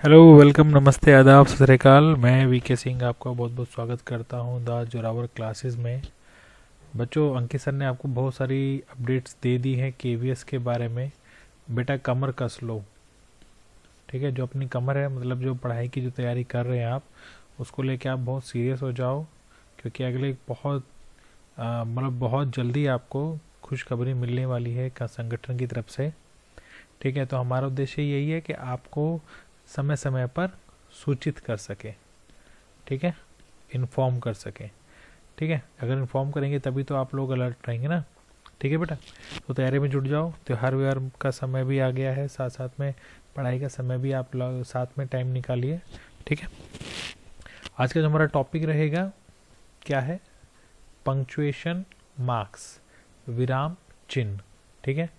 Hello, welcome, नमस्ते, आदाब, सत श्री अकाल। मैं वीके सिंह आपका बहुत बहुत स्वागत करता हूं द जोरावर क्लासेस में। बच्चों, अंकित सर ने आपको बहुत सारी अपडेट्स दे दी हैं केवीएस के बारे में। बेटा, कमर कस लो। ठीक है, जो अपनी कमर है, मतलब जो पढ़ाई की जो तैयारी कर रहे हैं आप, उसको लेके आप बहुत सीरियस हो जाओ, क्योंकि अगले बहुत मतलब बहुत जल्दी आपको खुशखबरी मिलने वाली है का संगठन की तरफ से। ठीक है, तो हमारा उद्देश्य यही है कि आपको समय समय पर सूचित कर सके। ठीक है, इन्फॉर्म कर सके। ठीक है, अगर इन्फॉर्म करेंगे तभी तो आप लोग अलर्ट रहेंगे ना। ठीक है बेटा, तो तैयारी में जुट जाओ। त्योहार व्योहार का समय भी आ गया है, साथ साथ में पढ़ाई का समय भी आप लोग साथ में टाइम निकालिए। ठीक है, आज का जो हमारा टॉपिक रहेगा क्या है? पंक्चुएशन मार्क्स, विराम चिन्ह। ठीक है,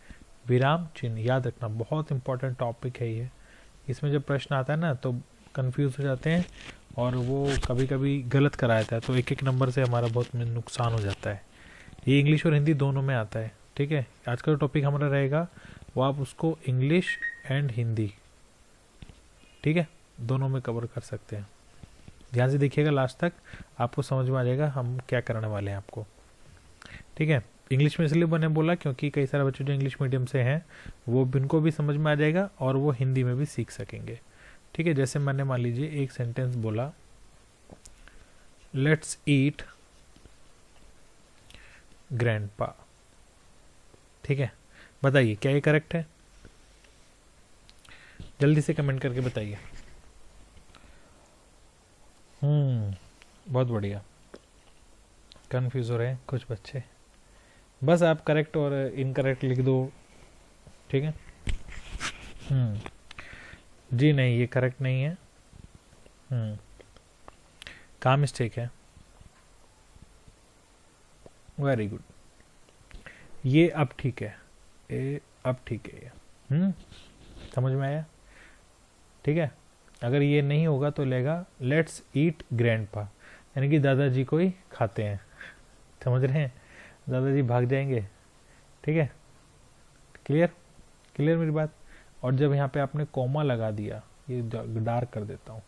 विराम चिन्ह याद रखना, बहुत इंपॉर्टेंट टॉपिक है ये। इसमें जब प्रश्न आता है ना तो कंफ्यूज हो जाते हैं और वो कभी कभी गलत करा देता है, तो एक एक नंबर से हमारा बहुत नुकसान हो जाता है। ये इंग्लिश और हिंदी दोनों में आता है। ठीक है, आज का जो टॉपिक हमारा रहेगा वो आप उसको इंग्लिश एंड हिंदी, ठीक है, दोनों में कवर कर सकते हैं। ध्यान से देखिएगा लास्ट तक, आपको समझ में आ जाएगा हम क्या करने वाले हैं आपको। ठीक है, इंग्लिश में इसलिए मैंने बोला क्योंकि कई सारे बच्चे जो इंग्लिश मीडियम से हैं वो उनको भी समझ में आ जाएगा और वो हिंदी में भी सीख सकेंगे। ठीक है, जैसे मैंने मान लीजिए एक सेंटेंस बोला, लेट्स ईट ग्रैंडपा। ठीक है, बताइए क्या ये करेक्ट है? जल्दी से कमेंट करके बताइए। बहुत बढ़िया। कंफ्यूज हो रहे हैं कुछ बच्चे, बस आप करेक्ट और इनकरेक्ट लिख दो। ठीक है। जी नहीं, ये करेक्ट नहीं है। का मिस्टेक है। वेरी गुड, ये अब ठीक है। ये अब ठीक है। समझ में आया? ठीक है, अगर ये नहीं होगा तो लेगा लेट्स ईट ग्रैंडपा, यानी कि दादाजी को ही खाते हैं। समझ रहे हैं? दादाजी भाग जाएंगे। ठीक है, क्लियर? क्लियर मेरी बात? और जब यहाँ पे आपने कॉमा लगा दिया, ये डार्क कर देता हूँ।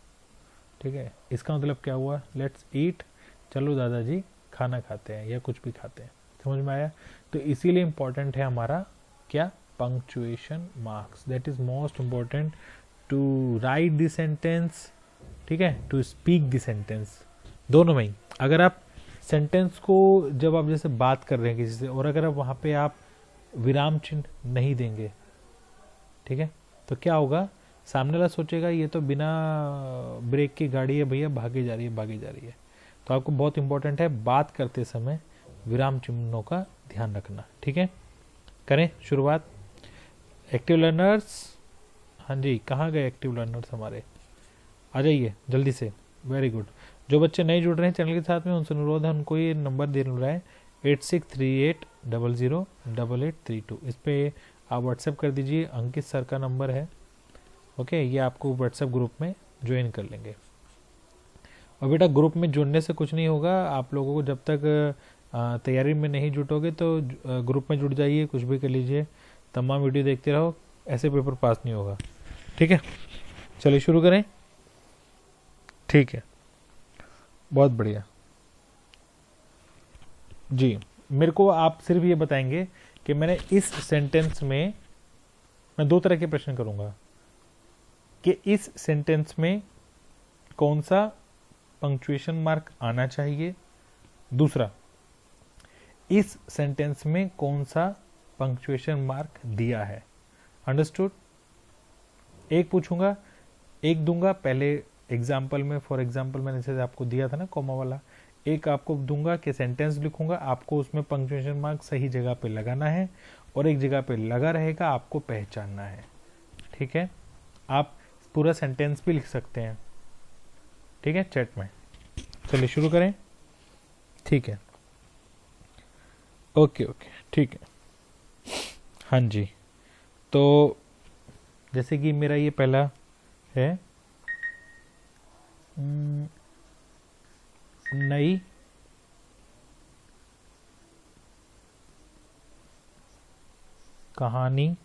ठीक है, इसका मतलब क्या हुआ? लेट्स ईट, चलो दादाजी खाना खाते हैं या कुछ भी खाते हैं। समझ में आया? तो इसीलिए इंपॉर्टेंट है हमारा क्या? Punctuation marks. That is most important to write the sentence, ठीक है, टू स्पीक द सेंटेंस, दोनों में ही। अगर आप सेंटेंस को जब आप जैसे बात कर रहे हैं किसी से और अगर आप वहाँ पे आप विराम चिन्ह नहीं देंगे, ठीक है, तो क्या होगा? सामने वाला सोचेगा ये तो बिना ब्रेक की गाड़ी है भैया, भागी जा रही है भागी जा रही है। तो आपको बहुत इंपॉर्टेंट है बात करते समय विराम चिन्हों का ध्यान रखना। ठीक है, करें शुरुआत। एक्टिव लर्नर्स, हाँ जी, कहाँ गए एक्टिव लर्नर्स हमारे? आ जाइए जल्दी से। Very good. जो बच्चे नहीं जुड़ रहे हैं चैनल के साथ में, उनसे अनुरोध है, उनको ये नंबर दे रहा है 8638008832। इस पर आप व्हाट्सएप कर दीजिए, अंकित सर का नंबर है। ओके, ये आपको व्हाट्सएप ग्रुप में ज्वाइन कर लेंगे। और बेटा, ग्रुप में जुड़ने से कुछ नहीं होगा आप लोगों को, जब तक तैयारी में नहीं जुटोगे तो ग्रुप में जुड़ जाइए, कुछ भी कर लीजिए, तमाम वीडियो देखते रहो, ऐसे पेपर पास नहीं होगा। ठीक है, चलिए शुरू करें। ठीक है, बहुत बढ़िया जी। मेरे को आप सिर्फ ये बताएंगे कि मैंने इस सेंटेंस में, मैं दो तरह के प्रश्न करूंगा कि इस सेंटेंस में कौन सा पंक्चुएशन मार्क आना चाहिए, दूसरा इस सेंटेंस में कौन सा पंक्चुएशन मार्क दिया है। अंडरस्टूड? एक पूछूंगा, एक दूंगा। पहले एग्जाम्पल में, फॉर एग्जाम्पल मैंने जैसे आपको दिया था ना कॉमा वाला, एक आपको दूंगा कि सेंटेंस लिखूंगा, आपको उसमें पंक्चुएशन मार्क सही जगह पे लगाना है और एक जगह पे लगा रहेगा, आपको पहचानना है। ठीक है, आप पूरा सेंटेंस भी लिख सकते हैं, ठीक है, चैट में। चलिए शुरू करें। ठीक है, ओके ओके, ठीक है। हाँ जी, तो जैसे कि मेरा ये पहला है, नई कहानी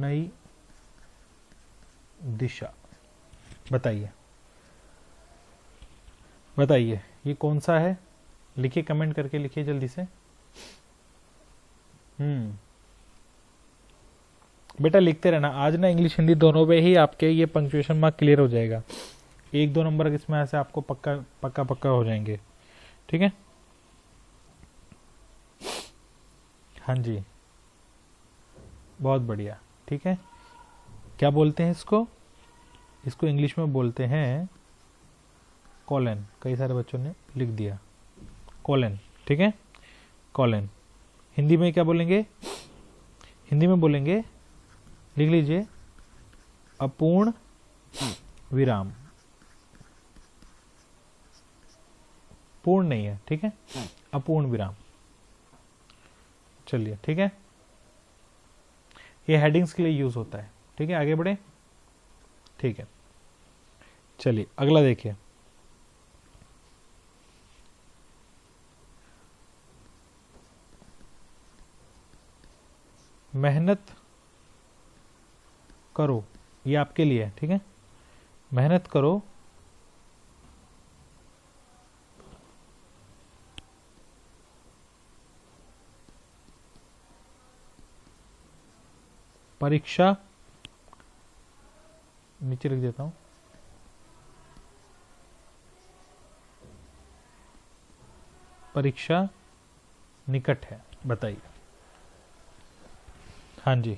नई दिशा। बताइए बताइए ये कौन सा है? लिखिए, कमेंट करके लिखिए जल्दी से। बेटा लिखते रहना, आज ना इंग्लिश हिंदी दोनों पे ही आपके ये पंक्चुएशन मार्क क्लियर हो जाएगा। 1-2 नंबर इसमें ऐसे आपको पक्का पक्का पक्का हो जाएंगे। ठीक है, हाँ जी, बहुत बढ़िया। ठीक है, क्या बोलते हैं इसको? इसको इंग्लिश में बोलते हैं कॉलन। कई सारे बच्चों ने लिख दिया कॉलन। ठीक है, कॉलन। हिंदी में क्या बोलेंगे? हिंदी में बोलेंगे, लिख लीजिए, अपूर्ण विराम। पूर्ण नहीं है, ठीक है, अपूर्ण विराम। चलिए, ठीक है, ये हेडिंग्स के लिए यूज होता है। ठीक है, आगे बढ़े। ठीक है, चलिए अगला देखिए। मेहनत करो, ये आपके लिए है। ठीक है, मेहनत करो, परीक्षा, नीचे लिख देता हूं, परीक्षा निकट है। बताइए। हाँ जी,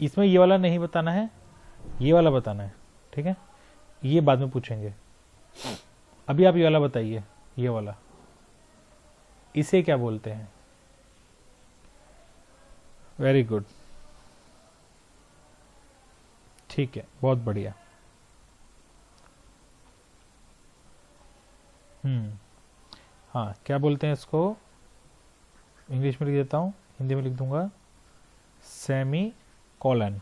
इसमें ये वाला नहीं बताना है, ये वाला बताना है। ठीक है, ये बाद में पूछेंगे। अभी आप ये वाला बताइए, ये वाला, इसे क्या बोलते हैं? वेरी गुड, ठीक है, बहुत बढ़िया। हाँ, क्या बोलते हैं इसको? इंग्लिश में लिख देता हूँ, हिंदी में लिख दूंगा, सेमी कॉलन।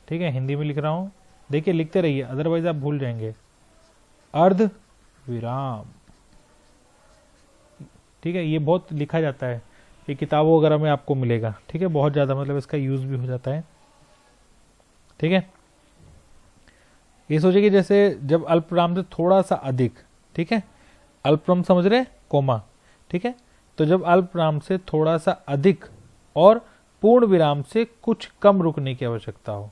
ठीक है, हिंदी में लिख रहा हूँ, देखिए लिखते रहिए, अदरवाइज आप भूल जाएंगे। अर्ध विराम। ठीक है, ये बहुत लिखा जाता है, ये किताबों वगैरह में आपको मिलेगा। ठीक है, बहुत ज़्यादा, मतलब इसका यूज भी हो जाता है। ठीक है, ये सोचिए कि जैसे जब अल्पविराम से थोड़ा सा अधिक, ठीक है, अल्पविराम समझ रहे, कोमा। ठीक है, तो जब अल्पविराम से थोड़ा सा अधिक और पूर्ण विराम से कुछ कम रुकने की आवश्यकता हो।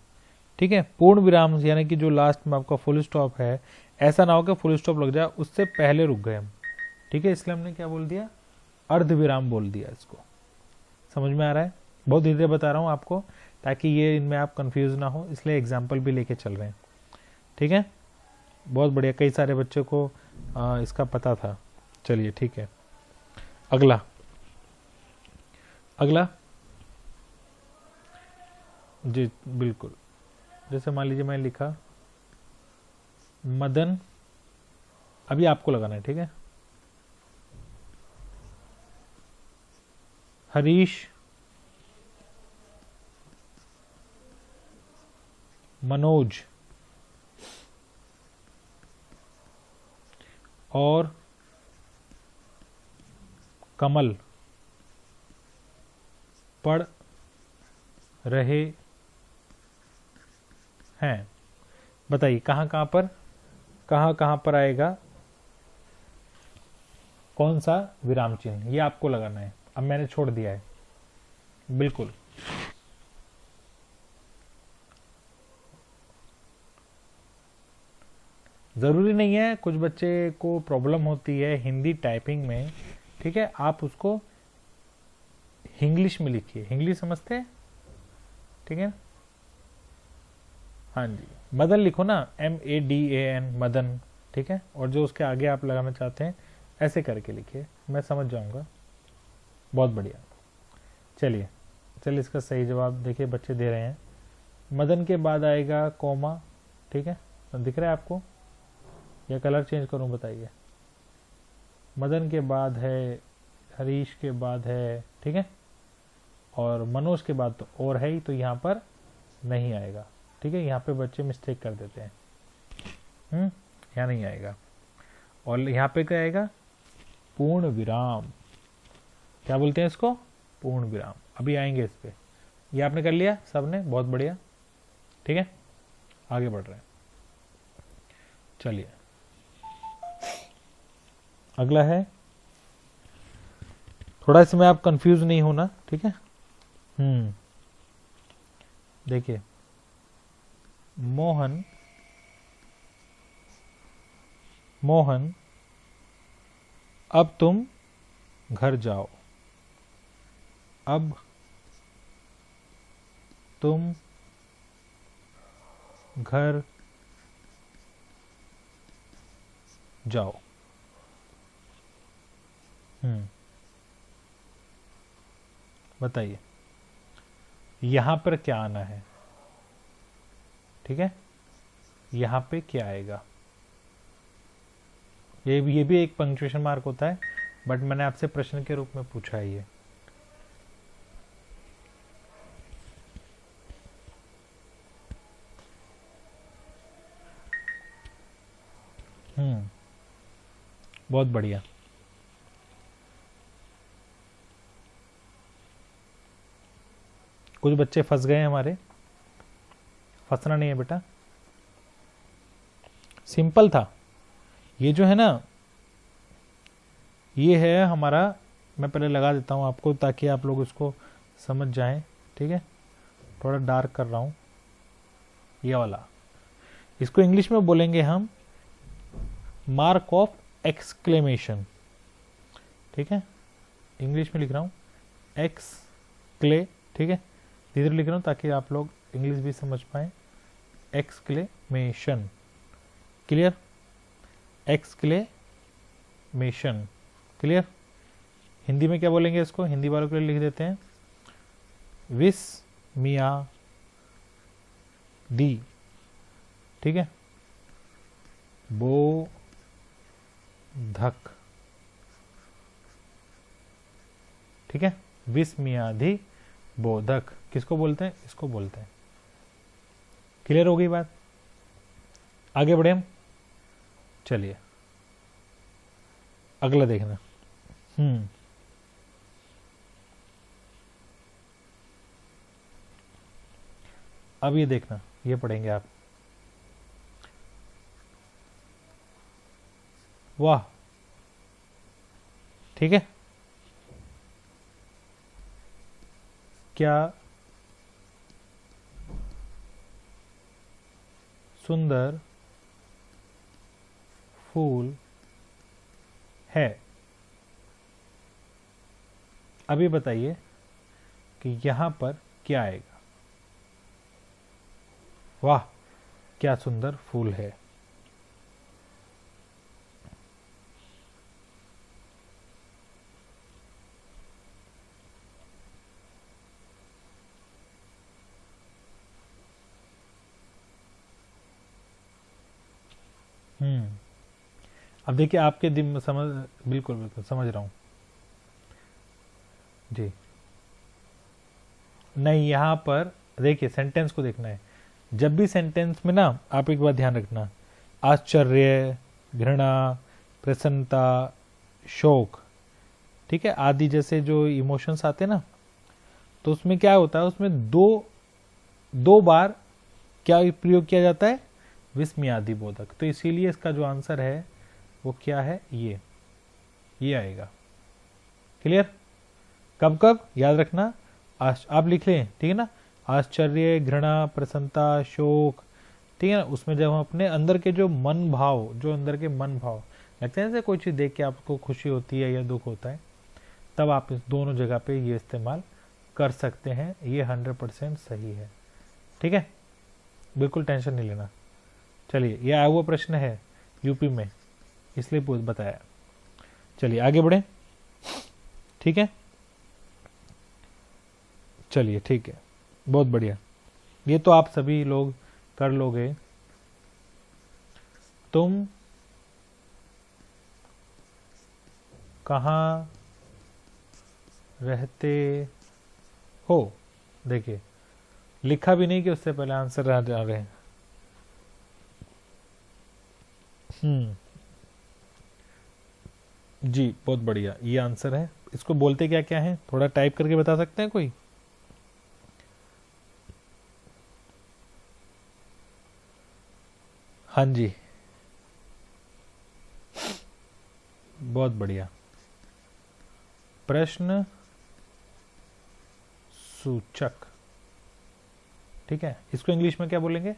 ठीक है, पूर्ण विराम यानी कि जो लास्ट में आपका फुल स्टॉप है, ऐसा ना हो कि फुल स्टॉप लग जाए, उससे पहले रुक गए हम। ठीक है, इसलिए हमने क्या बोल दिया? अर्ध विराम बोल दिया इसको। समझ में आ रहा है? बहुत धीरे धीरे बता रहा हूँ आपको, ताकि ये इनमें आप कंफ्यूज ना हो, इसलिए एग्जाम्पल भी लेके चल रहे हैं। ठीक है, बहुत बढ़िया, कई सारे बच्चों को इसका पता था। चलिए, ठीक है, अगला अगला जी बिल्कुल। जैसे मान लीजिए मैं लिखा मदन, अभी आपको लगाना है। ठीक है, हरीश, मनोज और कमल पढ़ रहे हैं। बताइए कहां कहां पर आएगा कौन सा विराम चिन्ह? ये आपको लगाना है। अब मैंने छोड़ दिया है, बिल्कुल। जरूरी नहीं है, कुछ बच्चे को प्रॉब्लम होती है हिंदी टाइपिंग में। ठीक है, आप उसको इंग्लिश में लिखिए, इंग्लिश समझते हैं। ठीक है, हाँ जी, मदन लिखो ना, MADAN, मदन। ठीक है, और जो उसके आगे आप लगाना चाहते हैं ऐसे करके लिखिए, मैं समझ जाऊंगा। बहुत बढ़िया। चलिए इसका सही जवाब देखिए बच्चे दे रहे हैं। मदन के बाद आएगा कोमा। ठीक है, तो दिख रहा है आपको, या कलर चेंज करूं? बताइए। मदन के बाद है, हरीश के बाद है, ठीक है, और मनोज के बाद तो और है ही, तो यहाँ पर नहीं आएगा। ठीक है, यहाँ पे बच्चे मिस्टेक कर देते हैं। यहाँ नहीं आएगा। और यहाँ पे क्या आएगा? पूर्ण विराम। क्या बोलते हैं इसको? पूर्ण विराम। अभी आएंगे इस पे, ये आपने कर लिया सबने, बहुत बढ़िया। ठीक है, आगे बढ़ रहे हैं। चलिए अगला है, थोड़ा इसमें आप कंफ्यूज नहीं होना, ठीक है। देखिए, मोहन अब तुम घर जाओ। अब तुम घर जाओ। बताइए यहां पर क्या आना है? ठीक है, यहां पे क्या आएगा? ये भी एक पंक्चुएशन मार्क होता है, बट मैंने आपसे प्रश्न के रूप में पूछा है ये। बहुत बढ़िया। कुछ बच्चे फंस गए हमारे, फंसना नहीं है बेटा, सिंपल था ये जो है ना, ये है हमारा, मैं पहले लगा देता हूं आपको ताकि आप लोग इसको समझ जाएं। ठीक है, थोड़ा डार्क कर रहा हूं, ये वाला, इसको इंग्लिश में बोलेंगे हम मार्क ऑफ एक्सक्लेमेशन। ठीक है, इंग्लिश में लिख रहा हूं एक्सक्ले, ठीक है, धीरे लिख रहा हूं ताकि आप लोग इंग्लिश भी समझ पाए। Exclamation, clear, exclamation, clear. Hindi में क्या बोलेंगे इसको, हिंदी वालों के लिए लिख देते हैं विस्मयादि। ठीक है, बोधक, ठीक है, विस्मयादि बोधक किसको बोलते हैं? इसको बोलते हैं। क्लियर हो गई बात? आगे बढ़े हम, चलिए अगला देखना। अब ये देखना, ये पढ़ेंगे आप, वाह, ठीक है, क्या सुंदर फूल है। अभी बताइए कि यहां पर क्या आएगा? वाह, क्या सुंदर फूल है। अब देखिए आपके दिल में समझ, बिल्कुल बिल्कुल समझ रहा हूं जी। नहीं, यहां पर देखिए सेंटेंस को देखना है। जब भी सेंटेंस में ना, आप एक बात ध्यान रखना, आश्चर्य, घृणा, प्रसन्नता, शोक, ठीक है, आदि जैसे जो इमोशंस आते हैं ना, तो उसमें क्या होता है, उसमें दो बार क्या प्रयोग किया जाता है? विस्मयादि बोधक। तो इसीलिए इसका जो आंसर है वो क्या है? ये आएगा। क्लियर? कब कब याद रखना, आप लिख लें, ठीक है ना, आश्चर्य, घृणा, प्रसन्नता, शोक, ठीक है ना, उसमें जब हम अपने अंदर के जो मन भाव, जो अंदर के मन भाव लगते हैं, जैसे कोई चीज देख के आपको खुशी होती है या दुख होता है, तब आप इस दोनों जगह पे ये इस्तेमाल कर सकते हैं। ये 100% सही है। ठीक है, बिल्कुल टेंशन नहीं लेना। चलिए, ये आया हुआ प्रश्न है यूपी में, इसलिए बताया। चलिए आगे बढ़े, ठीक है, चलिए ठीक है, बहुत बढ़िया। ये तो आप सभी लोग कर लोगे। तुम कहाँ रहते हो? देखिए, लिखा भी नहीं कि उससे पहले आंसर आ जा रहे हैं। जी, बहुत बढ़िया, ये आंसर है। इसको बोलते क्या क्या है, थोड़ा टाइप करके बता सकते हैं कोई? हाँ जी, बहुत बढ़िया। प्रश्न सूचक, ठीक है, इसको इंग्लिश में क्या बोलेंगे?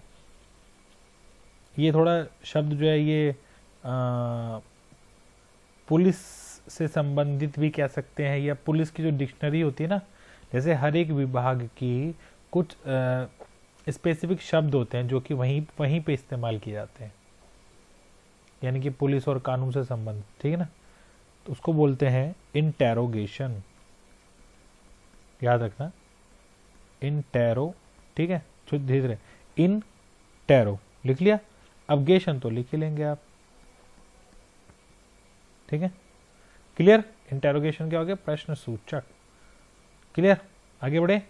ये थोड़ा शब्द जो है ये पुलिस से संबंधित भी कह सकते हैं, या पुलिस की जो डिक्शनरी होती है ना, जैसे हर एक विभाग की कुछ स्पेसिफिक शब्द होते हैं जो कि वहीं वहीं पे इस्तेमाल किए जाते हैं, यानी कि पुलिस और कानून से संबंध, ठीक है ना, तो उसको बोलते हैं इंटेरोगेशन। याद रखना, इंटेरो, ठीक है, धीरे धीरे, इन टेरो लिख लिया, अब गेशन तो लिख ही लेंगे आप, ठीक है, क्लियर। इंटेरोगेशन क्या हो गया? प्रश्न सूचक। क्लियर, आगे बढ़े,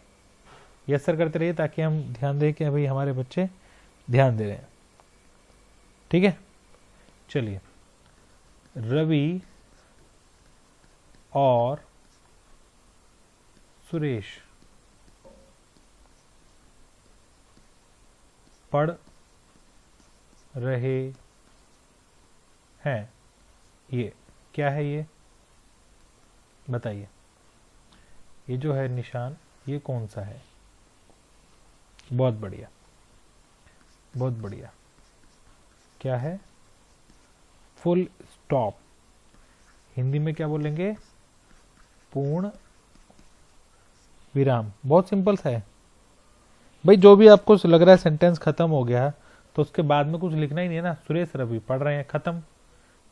यस सर करते रहिए ताकि हम ध्यान दें कि भाई हमारे बच्चे ध्यान दे रहे हैं, ठीक है। चलिए, रवि और सुरेश पढ़ रहे हैं, ये क्या है? ये बताइए, ये जो है निशान, ये कौन सा है? बहुत बढ़िया, बहुत बढ़िया, क्या है? Full stop. हिंदी में क्या बोलेंगे? पूर्ण विराम। बहुत सिंपल सा है भाई, जो भी आपको लग रहा है सेंटेंस खत्म हो गया तो उसके बाद में कुछ लिखना ही नहीं है ना। सुरेश रवि पढ़ रहे हैं, खत्म।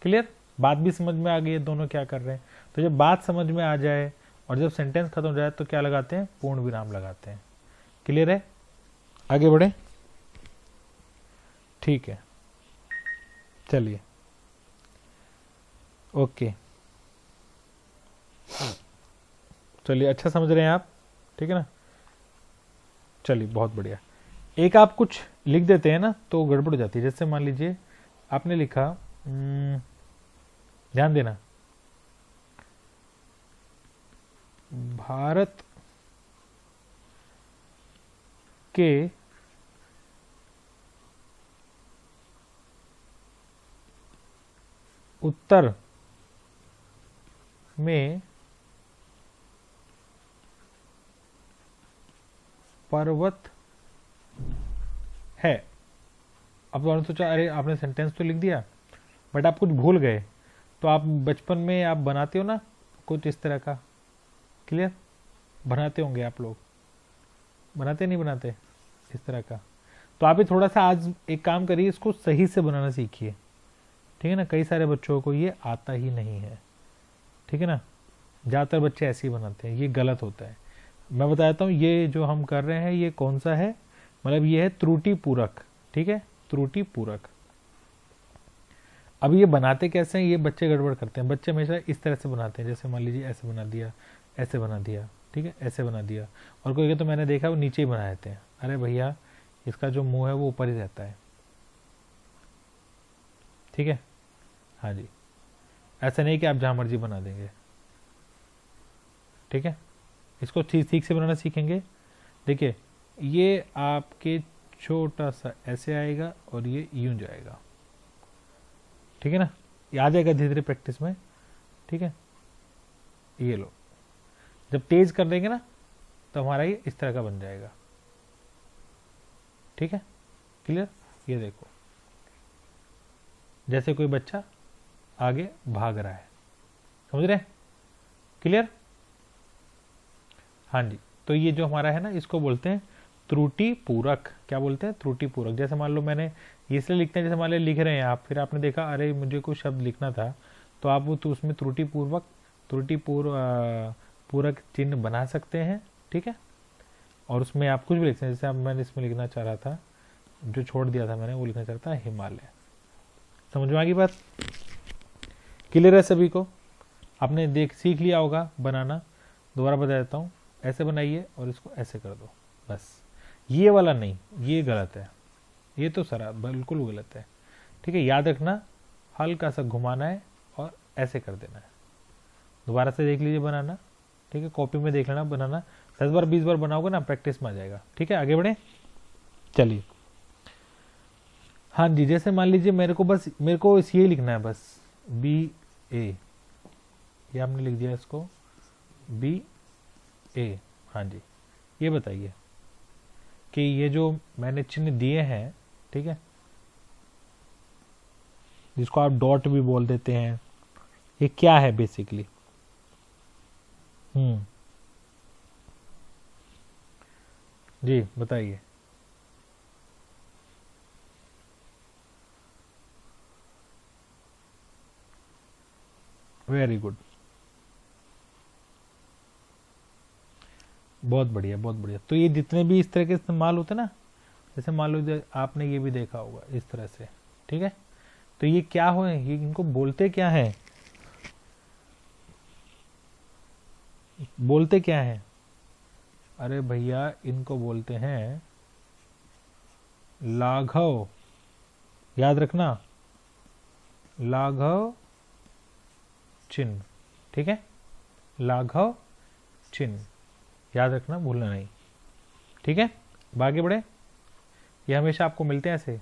क्लियर, बात भी समझ में आ गई है दोनों क्या कर रहे हैं। तो जब बात समझ में आ जाए और जब सेंटेंस खत्म हो जाए तो क्या लगाते हैं? पूर्ण विराम लगाते हैं। क्लियर है, आगे बढ़े, ठीक है, चलिए, ओके, चलिए, अच्छा समझ रहे हैं आप, ठीक है ना। चलिए, बहुत बढ़िया। एक आप कुछ लिख देते हैं ना तो गड़बड़ हो जाती है। जैसे मान लीजिए आपने लिखा, ध्यान देना, भारत के उत्तर में पर्वत है। अब आपने सोचा अरे आपने सेंटेंस तो लिख दिया बट आप कुछ भूल गए, तो आप बचपन में आप बनाते हो ना कुछ इस तरह का। क्लियर, बनाते होंगे आप लोग, बनाते नहीं बनाते इस तरह का। तो आप भी थोड़ा सा आज एक काम करिए, इसको सही से बनाना सीखिए, ठीक है ना। कई सारे बच्चों को ये आता ही नहीं है, ठीक है ना। ज़्यादातर बच्चे ऐसे ही बनाते हैं, ये गलत होता है। मैं बताता हूँ ये जो हम कर रहे हैं ये कौन सा है, मतलब ये है त्रुटि पूरक, ठीक है, त्रुटि पूरक। अब ये बनाते कैसे हैं, ये बच्चे गड़बड़ करते हैं। बच्चे हमेशा इस तरह से बनाते हैं, जैसे मान लीजिए ऐसे बना दिया, ऐसे बना दिया, ठीक है, ऐसे बना दिया। और कोई तो मैंने देखा वो नीचे ही बना देते हैं। अरे भैया इसका जो मुंह है वो ऊपर ही रहता है, ठीक है, हाँ जी। ऐसा नहीं कि आप जहाँ मर्जी बना देंगे, ठीक है। इसको ठीक से बनाना सीखेंगे। देखिए ये आपके छोटा सा ऐसे आएगा और ये यूं जाएगा, ठीक है ना। ये आ जाएगा धीरे धीरे प्रैक्टिस में, ठीक है। ये लो, जब तेज कर देंगे ना तो हमारा ये इस तरह का बन जाएगा, ठीक है, क्लियर। ये देखो जैसे कोई बच्चा आगे भाग रहा है, समझ रहे हैं, क्लियर। हाँ जी, तो ये जो हमारा है ना इसको बोलते हैं त्रुटि पूरक। क्या बोलते हैं? त्रुटि पूरक। जैसे मान लो मैंने ये इसलिए लिखते हैं, जैसे मान लो लिख रहे हैं आप, फिर आपने देखा अरे मुझे कुछ शब्द लिखना था, तो आप वो तो उसमें त्रुटि पूरक चिन्ह बना सकते हैं, ठीक है। और उसमें आप कुछ भी लिख सकते हैं, जैसे अब मैंने इसमें लिखना चाह रहा था, जो छोड़ दिया था मैंने, वो लिखना चाह रहा था हिमालय। समझ में आ गई बात? क्लियर है सभी को? आपने सीख लिया होगा बनाना। दोबारा बता देता हूँ, ऐसे बनाइए और इसको ऐसे कर दो, बस। ये वाला नहीं, ये गलत है, ये तो सरा बिल्कुल गलत है, ठीक है। याद रखना, हल्का सा घुमाना है और ऐसे कर देना है। दोबारा से देख लीजिए बनाना, ठीक है, कॉपी में देख लेना बनाना। 10 बार 20 बार बनाओगे ना, प्रैक्टिस में आ जाएगा, ठीक है। आगे बढ़े, चलिए हाँ जी, जैसे मान लीजिए मेरे को इस ये लिखना है बस, बी ए, ये आपने लिख दिया इसको बी ए। हाँ जी, ये बताइए कि ये जो मैंने चिन्ह दिए हैं, ठीक है, जिसको आप डॉट भी बोल देते हैं, ये क्या है बेसिकली? जी बताइए। वेरी गुड, बहुत बढ़िया बहुत बढ़िया। तो ये जितने भी इस तरह के इस्तेमाल होते हैं ना, जैसे मान लो आपने ये भी देखा होगा इस तरह से, ठीक है, तो ये क्या हो, ये इनको बोलते क्या है? बोलते क्या है? अरे भैया इनको बोलते हैं लाघव, याद रखना, लाघव चिन्ह, ठीक है, लाघव चिन्ह, याद रखना, भूलना नहीं, ठीक है। आगे बढ़े, ये हमेशा आपको मिलते हैं ऐसे।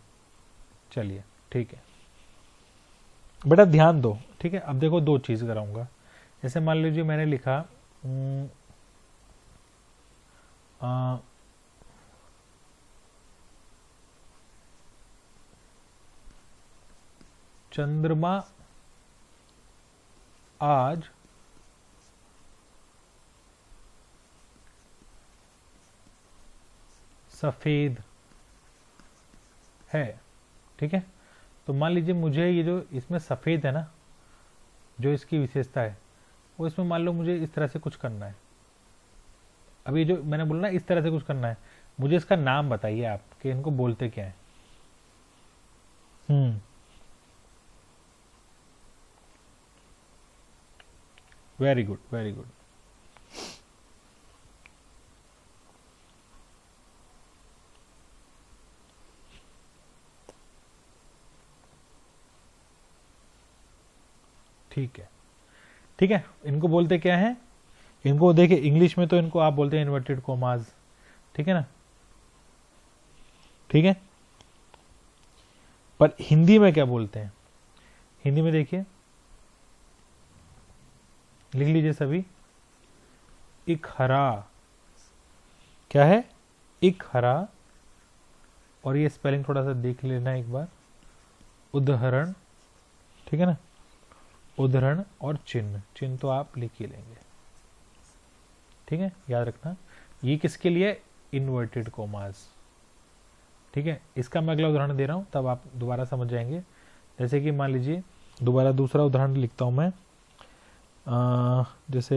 चलिए ठीक है बेटा, ध्यान दो, ठीक है। अब देखो दो चीज कराऊंगा। जैसे मान लीजिए मैंने लिखा चंद्रमा आज सफेद है, ठीक है। तो मान लीजिए मुझे ये जो इसमें सफेद है ना, जो इसकी विशेषता है, वो इसमें मान लो मुझे इस तरह से कुछ करना है। अब ये जो मैंने बोला ना इस तरह से कुछ करना है, मुझे इसका नाम बताइए आप कि इनको बोलते क्या है। Very good very good. ठीक है ठीक है, इनको बोलते क्या है? इनको देखिए इंग्लिश में तो इनको आप बोलते हैं इन्वर्टेड कोमाज, ठीक है ना, ठीक है। पर हिंदी में क्या बोलते हैं? हिंदी में देखिए, लिख लीजिए सभी, इकहरा। क्या है? इकहरा। और ये स्पेलिंग थोड़ा सा देख लेना एक बार, उदाहरण, ठीक है ना, उदाहरण और चिन्ह, चिन्ह तो आप लिख ही लेंगे, ठीक है, याद रखना। ये किसके लिए? इन्वर्टेड कोमास, ठीक है। इसका मैं अगला उदाहरण दे रहा हूं, तब आप दोबारा समझ जाएंगे। जैसे कि मान लीजिए, दोबारा दूसरा उदाहरण लिखता हूं मैं, जैसे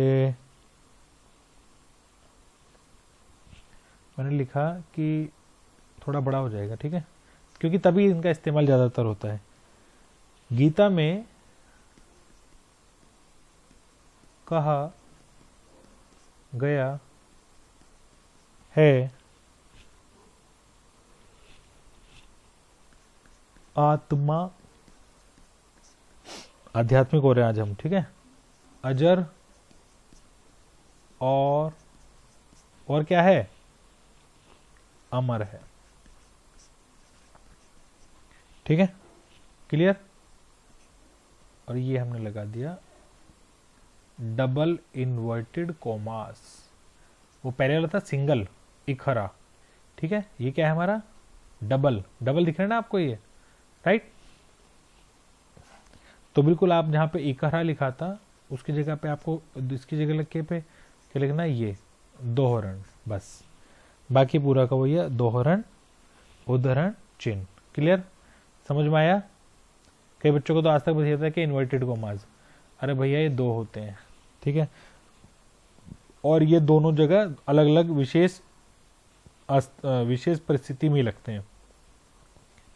मैंने लिखा कि थोड़ा बड़ा हो जाएगा, ठीक है, क्योंकि तभी इनका इस्तेमाल ज्यादातर होता है। गीता में कहा गया है आत्मा, आध्यात्मिक हो रहे हैं आज हम, ठीक है, अजर और क्या है? अमर है, ठीक है, क्लियर। और ये हमने लगा दिया डबल इन्वर्टेड कोमास। वो पहले वाला था सिंगल, इखरा, ठीक है, ये क्या है हमारा? डबल। डबल दिख रहा है ना आपको ये, राइट। तो बिल्कुल आप जहां पे इकहरा लिखा था उसकी जगह पे आपको इसकी जगह लिख के पे क्या लिखना है? ये दोहरण, बस। बाकी पूरा का वही है, दोहरण, उदाहरण, चिन्ह। क्लियर, समझ में आया? कई बच्चों को तो आज तक बस ये था कि इन्वर्टेड कोमास, अरे भैया ये दो होते हैं, ठीक है, और ये दोनों जगह अलग अलग विशेष परिस्थिति में लगते हैं,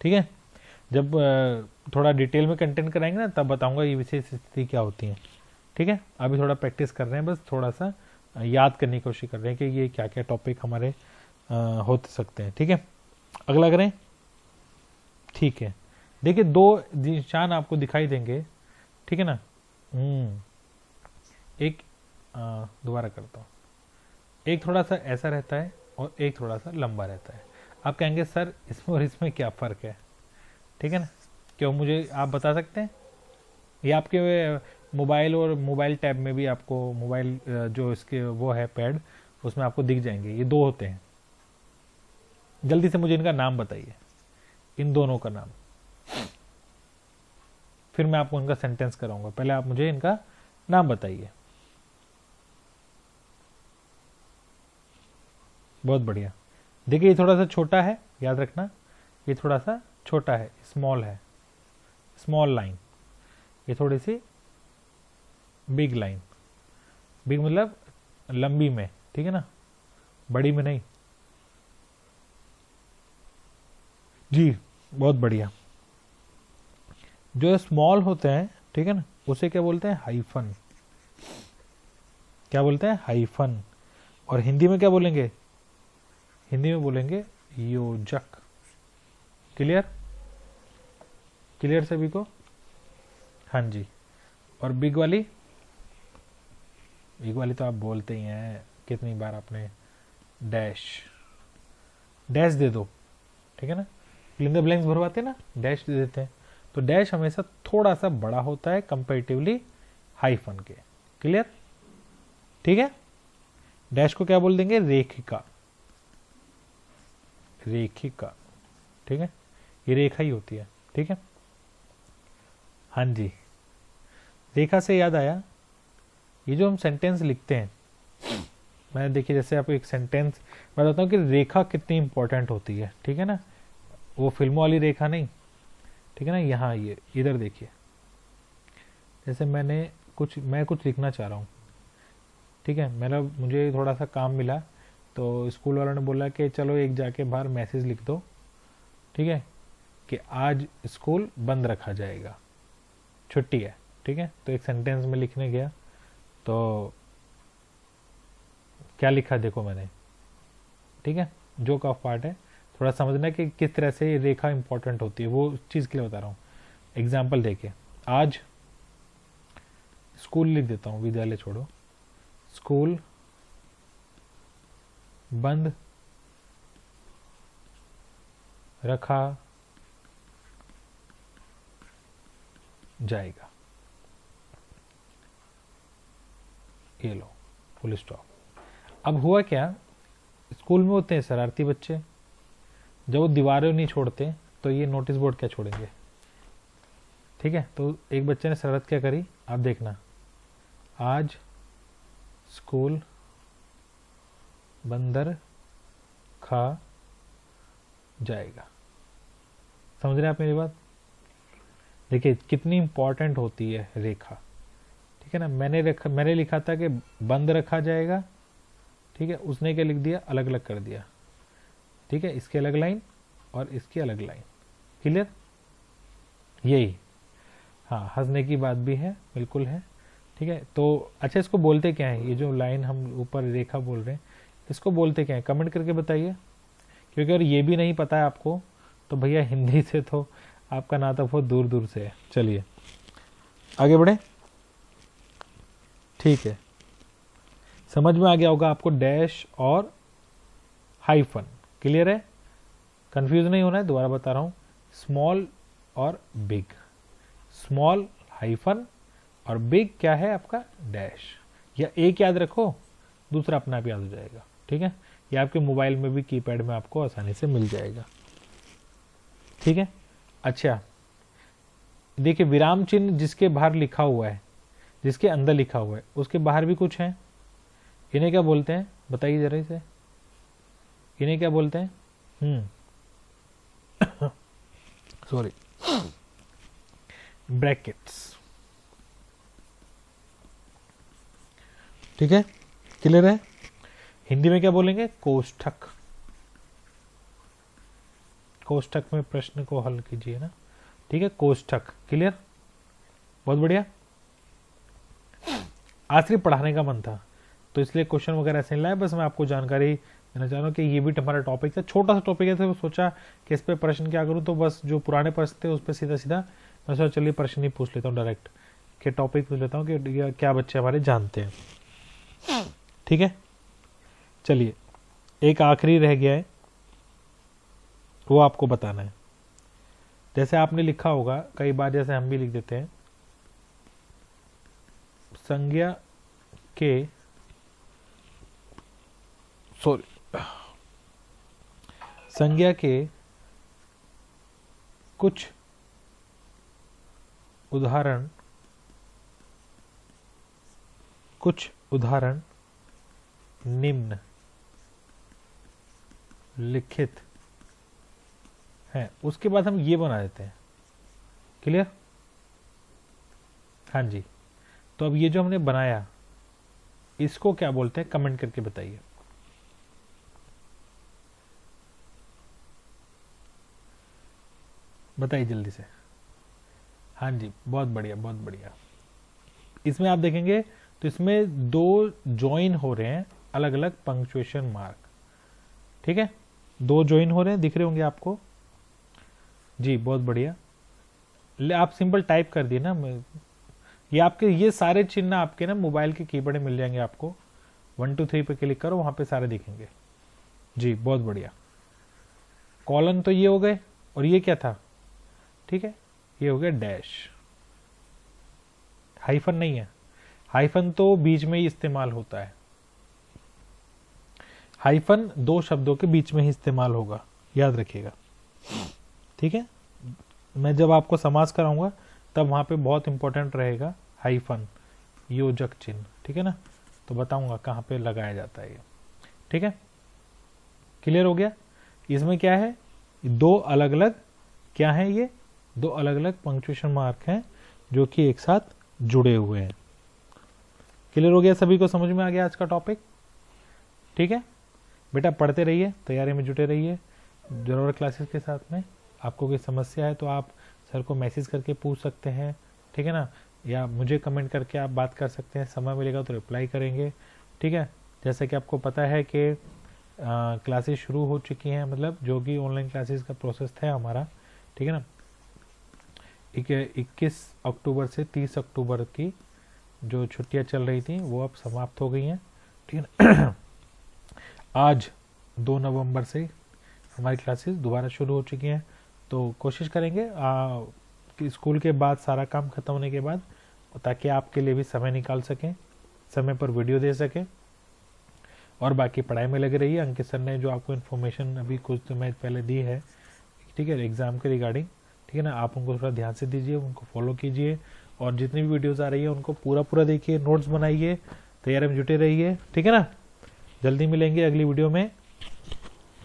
ठीक है। जब थोड़ा डिटेल में कंटेंट कराएंगे ना, तब बताऊंगा ये विशेष स्थिति क्या होती है, ठीक है। अभी थोड़ा प्रैक्टिस कर रहे हैं, बस थोड़ा सा याद करने की कोशिश कर रहे हैं कि ये क्या क्या टॉपिक हमारे हो सकते हैं, ठीक है। अगला करें, ठीक है। देखिए दो निशान आपको दिखाई देंगे, ठीक है ना। एक दोबारा करता हूँ, एक थोड़ा सा ऐसा रहता है और एक थोड़ा सा लंबा रहता है। आप कहेंगे सर इसमें और इसमें क्या फ़र्क है? ठीक है ना। क्यों, मुझे आप बता सकते हैं? ये आपके मोबाइल और मोबाइल टैब में भी आपको मोबाइल जो इसके वो है पैड, उसमें आपको दिख जाएंगे। ये दो होते हैं। जल्दी से मुझे इनका नाम बताइए, इन दोनों का नाम, फिर मैं आपको इनका सेंटेंस कराऊंगा। पहले आप मुझे इनका नाम बताइए। बहुत बढ़िया। देखिए ये थोड़ा सा छोटा है, याद रखना, ये थोड़ा सा छोटा है, स्मॉल है, स्मॉल लाइन। ये थोड़ी सी बिग लाइन, बिग मतलब लंबी में, ठीक है ना, बड़ी में नहीं। जी बहुत बढ़िया। जो स्मॉल होते हैं, ठीक है ना, उसे क्या बोलते हैं? हाइफन। क्या बोलते हैं? हाइफन। और हिंदी में क्या बोलेंगे? हिंदी में बोलेंगे योजक। क्लियर? क्लियर सभी को? हाँ जी। और बिग वाली? बिग वाली तो आप बोलते ही हैं, कितनी बार आपने डैश, डैश दे दो, ठीक है ना, फिल इन द ब्लैंक्स भरवाते ना, डैश दे देते हैं। तो डैश हमेशा थोड़ा सा बड़ा होता है कंपैरेटिवली हाइफन के। क्लियर? ठीक है। डैश को क्या बोल देंगे? रेखिका। रेखिका, ठीक है, ये रेखा ही होती है, ठीक है। हाँ जी। रेखा से याद आया, ये जो हम सेंटेंस लिखते हैं, मैं देखिए जैसे आपको एक सेंटेंस बताता हूँ कि रेखा कितनी इंपॉर्टेंट होती है, ठीक है ना, वो फिल्मों वाली रेखा नहीं, ठीक है ना। यहाँ ये इधर देखिए, जैसे मैं कुछ लिखना चाह रहा हूँ, ठीक है, मुझे थोड़ा सा काम मिला, तो स्कूल वालों ने बोला कि चलो एक जाके बाहर मैसेज लिख दो, ठीक है, कि आज स्कूल बंद रखा जाएगा, छुट्टी है, ठीक है। तो एक सेंटेंस में लिखने गया, तो क्या लिखा देखो मैंने, ठीक है, जोक ऑफ पार्ट है, थोड़ा समझना कि किस तरह से रेखा इंपॉर्टेंट होती है, वो चीज़ के लिए बता रहा हूँ। एग्जाम्पल देखिए, आज स्कूल लिख देता हूँ, विद्यालय छोड़ो, स्कूल बंद रखा जाएगा, ये लो, फुल स्टॉप। अब हुआ क्या, स्कूल में होते हैं शरारती बच्चे, जब वो दीवारें नहीं छोड़ते तो ये नोटिस बोर्ड क्या छोड़ेंगे, ठीक है। तो एक बच्चे ने शरारत क्या करी, आप देखना, आज स्कूल बंदर खा जाएगा। समझ रहे हैं आप मेरी बात? देखिए कितनी इंपॉर्टेंट होती है रेखा, ठीक है ना। मैंने लिखा था कि बंद रखा जाएगा, ठीक है, उसने क्या लिख दिया, अलग अलग कर दिया, ठीक है, इसकी अलग लाइन और इसकी अलग लाइन। क्लियर? यही, हाँ, हंसने की बात भी है, बिल्कुल है, ठीक है। तो अच्छा, इसको बोलते क्या है, ये जो लाइन हम ऊपर रेखा बोल रहे हैं, इसको बोलते क्या है, कमेंट करके बताइए, क्योंकि अगर ये भी नहीं पता है आपको तो भैया हिंदी से तो आपका नाता बहुत दूर दूर से है। चलिए आगे बढ़े, ठीक है, समझ में आ गया होगा आपको डैश और हाइफन। क्लियर है? कंफ्यूज नहीं होना है, दोबारा बता रहा हूं, स्मॉल और बिग, स्मॉल हाइफन और बिग क्या है आपका डैश, या एक याद रखो, दूसरा अपने आप याद हो जाएगा, ठीक है। ये आपके मोबाइल में भी कीपैड में आपको आसानी से मिल जाएगा, ठीक है। अच्छा देखिए, विराम चिन्ह जिसके बाहर लिखा हुआ है, जिसके अंदर लिखा हुआ है, उसके बाहर भी कुछ है, इन्हें क्या बोलते हैं बताइए जरा से, इन्हें क्या बोलते हैं? सॉरी, ब्रैकेट्स, ठीक है। क्लियर है? हिंदी में क्या बोलेंगे? कोष्ठक। कोष्ठक में प्रश्न को हल कीजिए ना, ठीक है, कोष्ठक। क्लियर? बहुत बढ़िया। आज सिर्फ पढ़ाने का मन था तो इसलिए क्वेश्चन वगैरह ऐसे नहीं लाया, बस मैं आपको जानकारी देना चाह रहा हूँ कि ये भी हमारा टॉपिक था, छोटा सा टॉपिक है, तो सोचा कि इस पे प्रश्न क्या करूँ, तो बस जो पुराने प्रश्न थे उस पर सीधा सीधा मैं सोचा चलिए प्रश्न ही पूछ लेता हूँ डायरेक्ट, कि टॉपिक पूछ लेता हूँ कि क्या बच्चे हमारे जानते हैं, ठीक है। चलिए एक आखिरी रह गया है, वो आपको बताना है। जैसे आपने लिखा होगा कई बार, जैसे हम भी लिख देते हैं, संज्ञा के संज्ञा के कुछ उदाहरण निम्न लिखित हैं। उसके बाद हम ये बना देते हैं। क्लियर? हाँ जी। तो अब ये जो हमने बनाया इसको क्या बोलते हैं, कमेंट करके बताइए। बताइए जल्दी से। हाँ जी, बहुत बढ़िया बहुत बढ़िया। इसमें आप देखेंगे तो इसमें दो ज्वाइन हो रहे हैं अलग अलग पंक्चुएशन मार्क। ठीक है, दो ज्वाइन हो रहे हैं, दिख रहे होंगे आपको जी, बहुत बढ़िया। आप सिंपल टाइप कर दिए ना, ये आपके ये सारे चिन्ह आपके ना मोबाइल के कीबोर्ड में मिल जाएंगे आपको। 1 2 3 पे क्लिक करो, वहां पे सारे दिखेंगे जी, बहुत बढ़िया। कॉलन तो ये हो गए, और ये क्या था? ठीक है, ये हो गया डैश। हाइफन नहीं है, हाइफन तो बीच में ही इस्तेमाल होता है। हाइफन दो शब्दों के बीच में ही इस्तेमाल होगा, याद रखिएगा। ठीक है, मैं जब आपको समास कराऊंगा तब वहां पे बहुत इंपॉर्टेंट रहेगा हाइफन, योजक चिन्ह। ठीक है ना, तो बताऊंगा कहां पे लगाया जाता है ये। ठीक है, क्लियर हो गया? इसमें क्या है, दो अलग अलग क्या है, ये दो अलग अलग पंक्चुएशन मार्क हैं जो कि एक साथ जुड़े हुए हैं। क्लियर हो गया? सभी को समझ में आ गया आज का टॉपिक? ठीक है बेटा, पढ़ते रहिए, तैयारी में जुटे रहिए जोरावर क्लासेस के साथ में। आपको कोई समस्या है तो आप सर को मैसेज करके पूछ सकते हैं, ठीक है ना, या मुझे कमेंट करके आप बात कर सकते हैं। समय मिलेगा तो रिप्लाई करेंगे। ठीक है, जैसे कि आपको पता है कि क्लासेस शुरू हो चुकी हैं, मतलब जो कि ऑनलाइन क्लासेस का प्रोसेस था हमारा। ठीक है ना, 21 अक्टूबर से 30 अक्टूबर की जो छुट्टियां चल रही थी वो अब समाप्त हो गई हैं। ठीक है ना, आज 2 नवंबर से हमारी क्लासेस दोबारा शुरू हो चुकी हैं। तो कोशिश करेंगे कि स्कूल के बाद सारा काम खत्म होने के बाद, ताकि आपके लिए भी समय निकाल सकें, समय पर वीडियो दे सकें, और बाकी पढ़ाई में लगे रहिए। अंकित सर ने जो आपको इन्फॉर्मेशन अभी कुछ समय पहले दी है, ठीक है, एग्जाम के रिगार्डिंग, ठीक है ना, आप उनको थोड़ा ध्यान से दीजिए, उनको फॉलो कीजिए, और जितनी भी वीडियोस आ रही है उनको पूरा देखिए, नोट्स बनाइए, तैयारी में जुटे रहिए। ठीक है ना, जल्दी मिलेंगे अगली वीडियो में।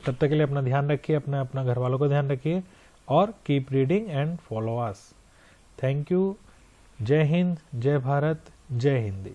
तब तक के लिए अपना ध्यान रखिए, अपना घर वालों का ध्यान रखिए, और keep reading and follow us. Thank you. जय हिंद, जय भारत, जय हिंदी।